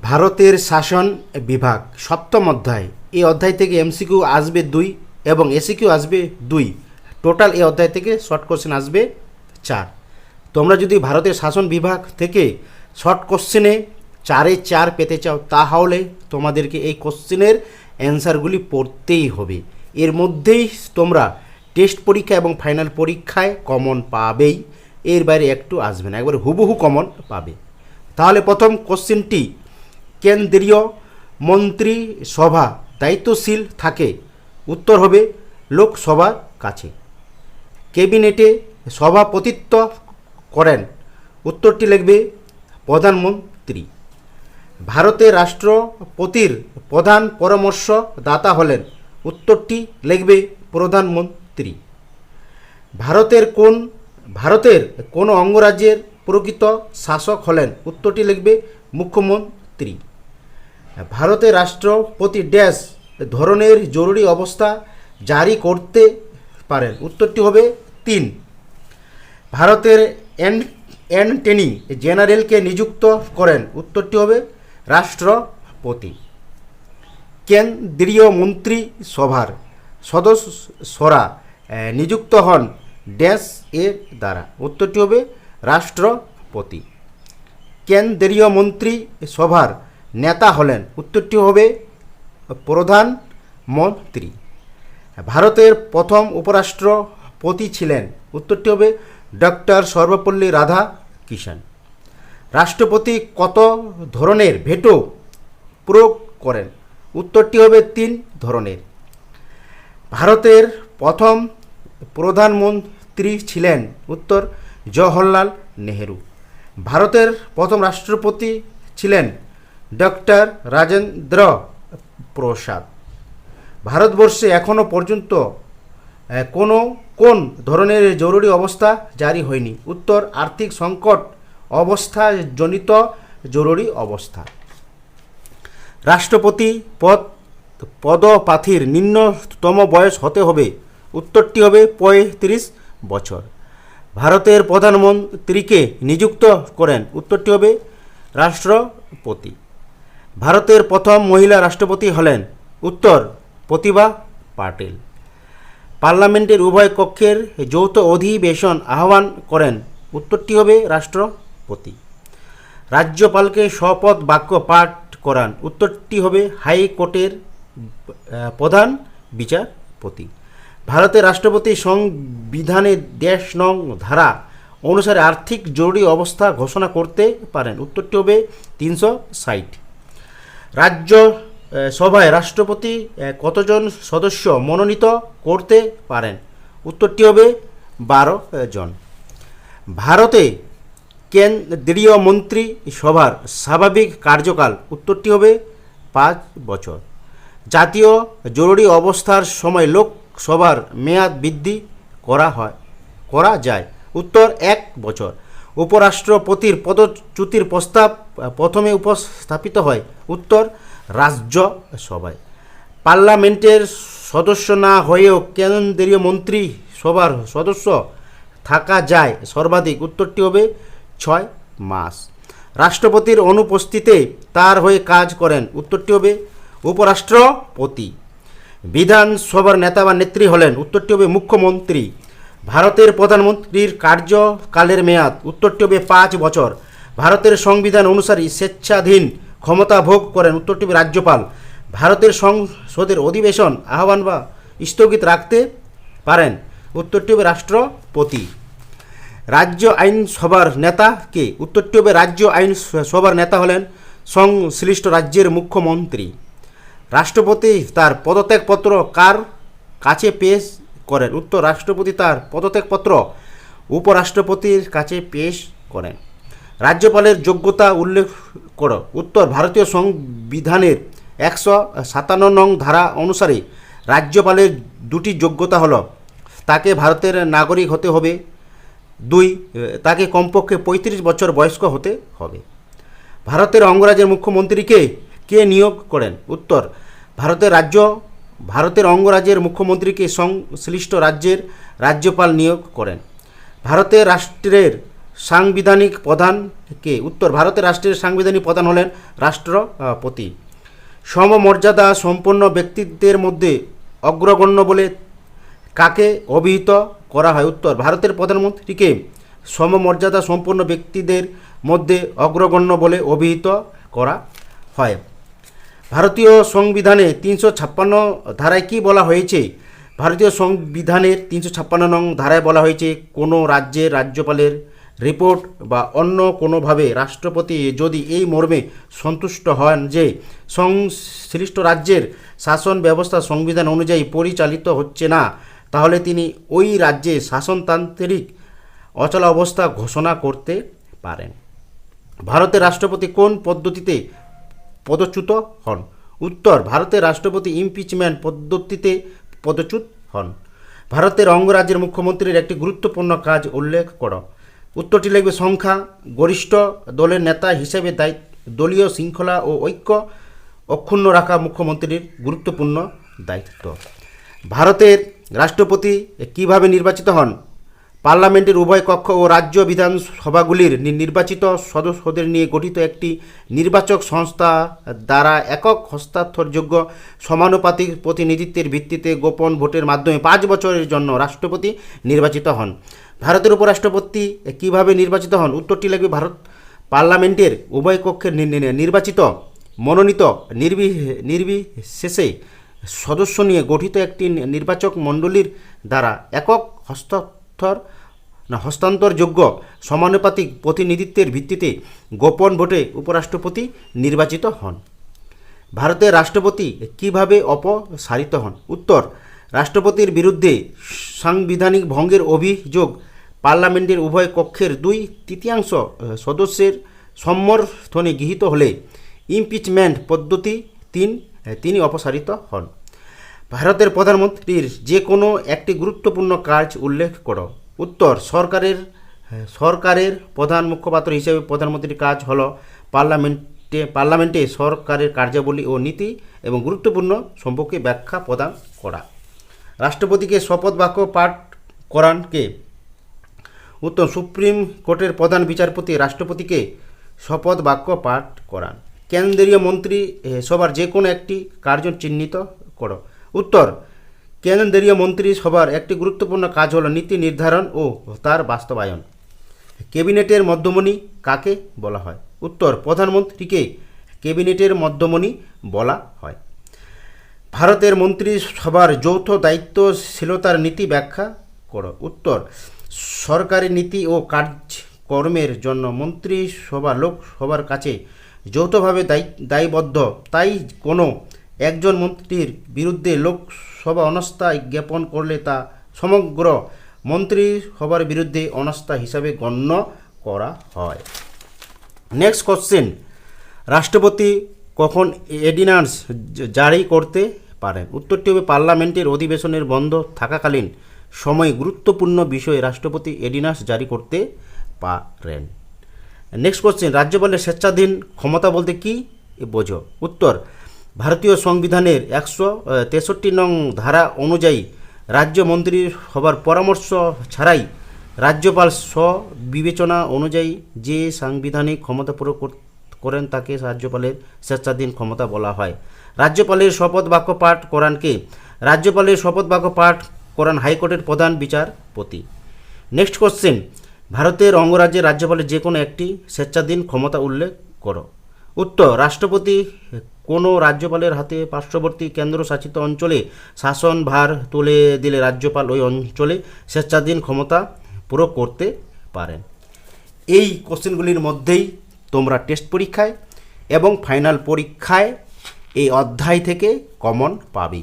ভারতের শাসন বিভাগ সপ্তম অধ্যায়। এই অধ্যায় থেকে এমসিকিউ আসবে 2 এবং এসিকিউ আসবে 2। টোটাল এই অধ্যায় থেকে শর্ট কোশ্চেন আসবে 4। তোমরা যদি ভারতের শাসন বিভাগ থেকে শর্ট কোশ্চেনে 4-এ 4 পেতে চাও তাহলে তোমাদেরকে এই কোশ্চেনের অ্যান্সারগুলি পড়তেই হবে। এর মধ্যেই তোমরা টেস্ট পরীক্ষা এবং ফাইনাল পরীক্ষায় কমন পাবেই, এর বাইরে একটু আসবে না, একবার হুবহু কমন পাবে। তাহলে প্রথম কোশ্চেনটি, কেন্দ্রীয় মন্ত্রিসভা দায়িত্বশীল থাকে? উত্তর হবে লোকসভার কাছে। ক্যাবিনেটে সভাপতিত্ব করেন? উত্তরটি লিখবে প্রধানমন্ত্রী। ভারতের রাষ্ট্রপতির প্রধান পরামর্শদাতা হলেন? উত্তরটি লিখবে প্রধানমন্ত্রী। ভারতের কোন অঙ্গরাজ্যের প্রকৃত শাসক হলেন? উত্তরটি লিখবে মুখ্যমন্ত্রী। ভারতের রাষ্ট্রপতি ড্যাশ ধরনের জরুরি অবস্থা জারি করতে পারেন? উত্তরটি হবে 3। ভারতের অ্যাটর্নি জেনারেলকে নিযুক্ত করেন? উত্তরটি হবে রাষ্ট্রপতি। কেন্দ্রীয় মন্ত্রিসভার সদস্যরা নিযুক্ত হন ড্যাশ এর দ্বারা? উত্তরটি হবে রাষ্ট্রপতি। কেন্দ্রীয় মন্ত্রিসভার নেতা হলেন? উত্তরটি হবে প্রধানমন্ত্রী। ভারতের প্রথম উপরাষ্ট্রপতি ছিলেন? উত্তরটি হবে ডক্টর সর্বপল্লী রাধাকৃষ্ণন। রাষ্ট্রপতি কত ধরনের ভেটো প্রয়োগ করেন? উত্তরটি হবে 3 ধরনের। ভারতের প্রথম প্রধানমন্ত্রী ছিলেন? উত্তর জওহরলাল নেহেরু। ভারতের প্রথম রাষ্ট্রপতি ছিলেন ডক্টর রাজেন্দ্র প্রসাদ। ভারতবর্ষে এখনও পর্যন্ত কোন ধরনের জরুরি অবস্থা জারি হয়নি? উত্তর আর্থিক সংকট অবস্থাজনিত জরুরি অবস্থা। রাষ্ট্রপতি পদপ্রার্থীর নিম্নতম বয়স হতে হবে? উত্তরটি হবে 35 বছর। ভারতের প্রধানমন্ত্রীকে নিযুক্ত করেন? উত্তরটি হবে রাষ্ট্রপতি। ভারতের প্রথম মহিলা রাষ্ট্রপতি হলেন? উত্তর প্রতিভা পাটিল। পার্লামেন্টের উভয় কক্ষের যৌথ অধিবেশন আহ্বান করেন? উত্তরটি হবে রাষ্ট্রপতি। রাজ্যপালকে শপথ বাক্য পাঠ করান? উত্তরটি হবে হাইকোর্টের প্রধান বিচারপতি। ভারতের রাষ্ট্রপতি সংবিধানের ড্যাশ নং ধারা অনুসারে আর্থিক জরুরি অবস্থা ঘোষণা করতে পারেন? উত্তরটি হবে 360। রাজ্যসভায় রাষ্ট্রপতি কতজন সদস্য মনোনীত করতে পারেন? উত্তরটি হবে 12 জন। ভারতে কেন্দ্রীয় মন্ত্রিসভার স্বাভাবিক কার্যকাল? উত্তরটি হবে 5 বছর। জাতীয় জরুরি অবস্থার সময় লোকসভার মেয়াদ বৃদ্ধি করা যায়? উত্তর 1 বছর। উপরাষ্ট্রপতির পদচ্যুতির প্রস্তাব প্রথমে উপস্থাপিত হয়? উত্তর রাজ্যসভায়। পার্লামেন্টের সদস্য না হয়েও কেন্দ্রীয় মন্ত্রিসভার সদস্য থাকা যায় সর্বাধিক? উত্তরটি হবে 6 মাস। রাষ্ট্রপতির অনুপস্থিতিতে তার হয়ে কাজ করেন? উত্তরটি হবে উপরাষ্ট্রপতি। বিধানসভার নেতা বা নেত্রী হলেন? উত্তরটি হবে মুখ্যমন্ত্রী। ভারতের প্রধানমন্ত্রীর কার্যকালের মেয়াদ? উত্তরটি হবে 5 বছর। ভারতের সংবিধান অনুসারে স্বেচ্ছাধীন ক্ষমতা ভোগ করেন? উত্তরটি হবে রাজ্যপাল। ভারতের সংসদের অধিবেশন আহ্বান বা স্থগিত রাখতে পারেন? উত্তরটি হবে রাষ্ট্রপতি। রাজ্য আইনসভার নেতা কে? উত্তরটি হবে রাজ্য আইনসভার নেতা হলেন সংশ্লিষ্ট রাজ্যের মুখ্যমন্ত্রী। রাষ্ট্রপতি তার পদত্যাগপত্র কার কাছে পেশ করেন? উত্তর রাষ্ট্রপতি তার পদত্যাগপত্র উপরাষ্ট্রপতির কাছে পেশ করেন। রাজ্যপালের যোগ্যতা উল্লেখ করো? উত্তর ভারতীয় সংবিধানের 157 নং ধারা অনুসারে রাজ্যপালের 2টি যোগ্যতা হলো: তাকে ভারতের নাগরিক হতে হবে, 2 তাকে কমপক্ষে 35 বছর বয়স্ক হতে হবে। ভারতের অঙ্গরাজ্যের মুখ্যমন্ত্রীকে কে নিয়োগ করেন? উত্তর ভারতের অঙ্গরাজ্যের মুখ্যমন্ত্রীকে সংশ্লিষ্ট রাজ্যের রাজ্যপাল নিয়োগ করেন। ভারতের রাষ্ট্রের সাংবিধানিক প্রধান কে? উত্তর, ভারতের রাষ্ট্রের সাংবিধানিক প্রধান হলেন রাষ্ট্রপতি। সমমর্যাদা সম্পন্ন ব্যক্তিত্বের মধ্যে অগ্রগণ্য বলে কাকে অভিহিত করা হয়? উত্তর, ভারতের প্রধানমন্ত্রীকে সমমর্যাদা সম্পন্ন ব্যক্তিদের মধ্যে অগ্রগণ্য বলে অভিহিত করা হয়। ভারতীয় সংবিধানে 356 ধারায় কি বলা হয়েছে? ভারতীয় সংবিধানের 356 নং ধারায় বলা হয়েছে, কোনো রাজ্যের রাজ্যপালের রিপোর্ট বা অন্য কোনোভাবে রাষ্ট্রপতি যদি এই মর্মে সন্তুষ্ট হন যে সংশ্লিষ্ট রাজ্যের শাসন ব্যবস্থা সংবিধান অনুযায়ী পরিচালিত হচ্ছে না, তাহলে তিনি ওই রাজ্যে শাসনতান্ত্রিক অচলাবস্থা ঘোষণা করতে পারেন। ভারতের রাষ্ট্রপতি কোন পদ্ধতিতে পদচ্যুত হন? উত্তর, ভারতের রাষ্ট্রপতি ইমপিচমেন্ট পদ্ধতিতে পদচ্যুত হন। ভারতের অঙ্গরাজ্যের মুখ্যমন্ত্রীর একটি গুরুত্বপূর্ণ কাজ উল্লেখ করো। উত্তরটি লিখবে সংখ্যা গরিষ্ঠ দলের নেতা হিসেবে দলীয় শৃঙ্খলা ও ঐক্য অক্ষুণ্ণ রাখা মুখ্যমন্ত্রীর গুরুত্বপূর্ণ দায়িত্ব। ভারতের রাষ্ট্রপতি কিভাবে নির্বাচিত হন? পার্লামেন্টের উভয় কক্ষ ও রাজ্য বিধানসভাগুলির নির্বাচিত সদস্যদের নিয়ে গঠিত একটি নির্বাচক সংস্থা দ্বারা একক হস্তাক্ষরযোগ্য সমানুপাতিক প্রতিনিধিত্বের ভিত্তিতে গোপন ভোটের মাধ্যমে 5 বছরের জন্য রাষ্ট্রপতি নির্বাচিত হন। ভারতের উপরাষ্ট্রপতি কিভাবে নির্বাচিত হন? উত্তরটি লাগবে ভারত পার্লামেন্টের উভয় কক্ষের নির্বাচিত মনোনীত নির্বিশেষে সদস্য নিয়ে গঠিত একটি নির্বাচক মণ্ডলীর দ্বারা একক হস্তান্তরযোগ্য সমানুপাতিক প্রতিনিধিত্বের ভিত্তিতে গোপন ভোটে উপরাষ্ট্রপতি নির্বাচিত হন। ভারতের রাষ্ট্রপতি কিভাবে অপসারিত হন? উত্তর, রাষ্ট্রপতির বিরুদ্ধে সাংবিধানিক ভঙ্গের অভিযোগ পার্লামেন্টের উভয় কক্ষের 2/3 সদস্যের সমর্থনে গৃহীত হলে ইমপিচমেন্ট পদ্ধতি তিনি অপসারিত হন। ভারতের প্রধানমন্ত্রীর যে কোনো একটি গুরুত্বপূর্ণ কাজ উল্লেখ করো। উত্তর, সরকারের প্রধান মুখপাত্র হিসেবে প্রধানমন্ত্রীর কাজ হল পার্লামেন্টে সরকারের কার্যাবলী ও নীতি এবং গুরুত্বপূর্ণ সম্পর্কে ব্যাখ্যা প্রদান করা। রাষ্ট্রপতিকে শপথ বাক্য পাঠ করান কে? উত্তর, সুপ্রিম কোর্টের প্রধান বিচারপতি রাষ্ট্রপতিকে শপথ বাক্য পাঠ করান। কেন্দ্রীয় মন্ত্রী সভার যে কোনো একটি কার্য চিহ্নিত করো। উত্তর, কেন্দ্রীয় মন্ত্রী সভার একটি গুরুত্বপূর্ণ কাজ হল নীতি নির্ধারণ ও তার বাস্তবায়ন। ক্যাবিনেটের মধ্যমণি কাকে বলা হয়? উত্তর, প্রধানমন্ত্রীকে ক্যাবিনেটের মধ্যমণি বলা হয়। ভারতের মন্ত্রিসভার যৌথ দায়িত্বশীলতার নীতি ব্যাখ্যা করো। উত্তর, সরকারি নীতি ও কার্যক্রমের জন্য মন্ত্রিসভা লোকসভার কাছে যৌথভাবে দায়বদ্ধ, তাই কোনো একজন মন্ত্রীর বিরুদ্ধে লোকসভা অনাস্থা জ্ঞাপন করলে তা সমগ্র মন্ত্রিসভার বিরুদ্ধে অনাস্থা হিসাবে গণ্য করা হয়। নেক্সট কোশ্চেন, রাষ্ট্রপতি কখন অর্ডিন্যান্স জারি করতে পারেন? উত্তরটি হবে পার্লামেন্টের অধিবেশনের বন্ধ থাকাকালীন সময়ে গুরুত্বপূর্ণ বিষয়ে রাষ্ট্রপতি অর্ডিন্যান্স জারি করতে পারেন। নেক্সট কোশ্চেন, রাজ্যপালের স্বেচ্ছাধীন ক্ষমতা বলতে কি বোঝো? উত্তর, ভারতীয় সংবিধানের 163 নং ধারা অনুযায়ী রাজ্য মন্ত্রিসভার পরামর্শ ছাড়াই রাজ্যপাল স্ববিবেচনা অনুযায়ী যে সাংবিধানিক ক্ষমতা প্রয়োগ করেন তাকে রাজ্যপালের স্বেচ্ছাধীন ক্ষমতা বলা হয়। রাজ্যপালের শপথ বাক্য পাঠ করান কে? রাজ্যপালের শপথ বাক্য পাঠ করান হাইকোর্টের প্রধান বিচারপতি। নেক্সট কোশ্চেন, ভারতের অঙ্গরাজ্যের রাজ্যপালের যে কোনো একটি স্বেচ্ছাধীন ক্ষমতা উল্লেখ করো। উত্তর, রাষ্ট্রপতি কোনো রাজ্যপালের হাতে পার্শ্ববর্তী কেন্দ্রশাসিত অঞ্চলে শাসনভার তুলে দিলে রাজ্যপাল ওই অঞ্চলে স্বেচ্ছাধীন ক্ষমতা প্রয়োগ করতে পারেন। এই কোশ্চেনগুলির মধ্যেই তোমরা টেস্ট পরীক্ষায় এবং ফাইনাল পরীক্ষায় এই অধ্যায় থেকে কমন পাবে।